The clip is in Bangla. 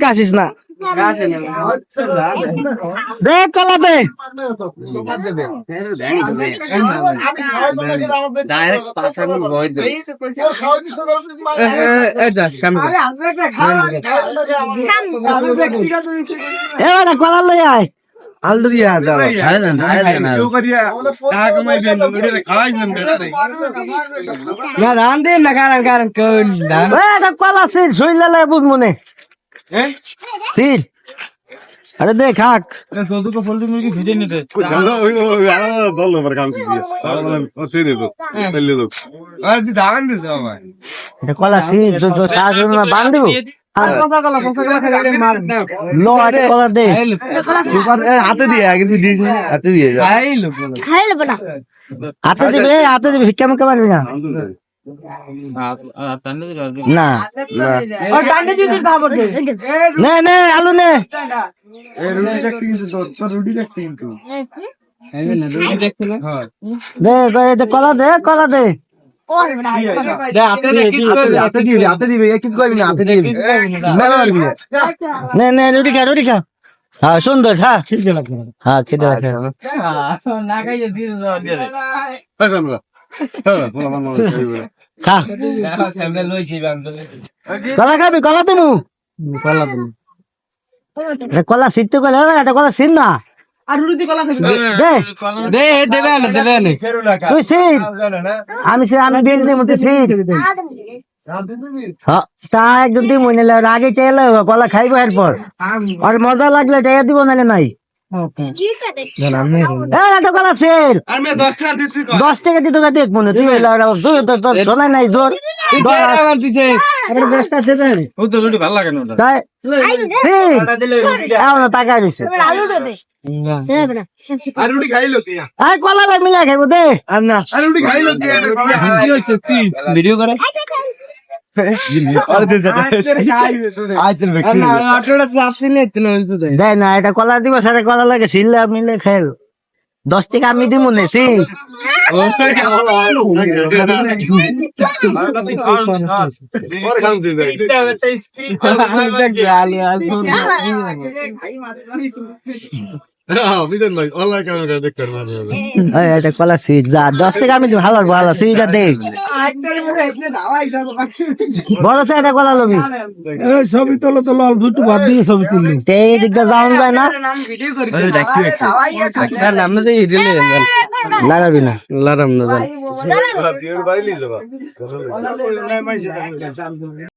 কাশিস না দে কলা দে এবার কলা লই আয় আলু দিয়া ধান দিন না কারণ কলা সিল শুইলে বুঝ মনে সিল আরে দে খাক কলা সিল বান দিব হাতে দিয়ে হাতে দিয়ে হাতে দিবে হাতে দিবে কেমন কেমন না না আলু নে কলা দে কলা দে রুটি খা হ্যাঁ সুন্দর খা হ্যাঁ খেতে খা কলা খাবি কলা তুমি কলা শীত কলা এটা কলা শীত না আমি বেল দিব তা একজন দিব আগে চাইলে কলা খাইবো এরপর আর মজা লাগলে টাকা দিব নাহলে নাই কলা সেল 10 টাকা দিতে দেখ মনে তুই শোনাই নাই জোর টাকা দিছে কলা মিলা খাইবো দে ভিডিও করে দেয় না এটা কলা দিব সাথে কলা লাগে ছিললে মিলে খাইল 10 টাকা আমি দিব নেছি কলা সিট যা 10 টাকা আমি ভালো ভালো সিটা দেখ বড় সাইডে কলা লবি ছবি তোলো তোলো দুটো বাদ দিয়ে ছবি তুললি এই দিকটা যাওয়া যায় না লাগাবি না লাগাম না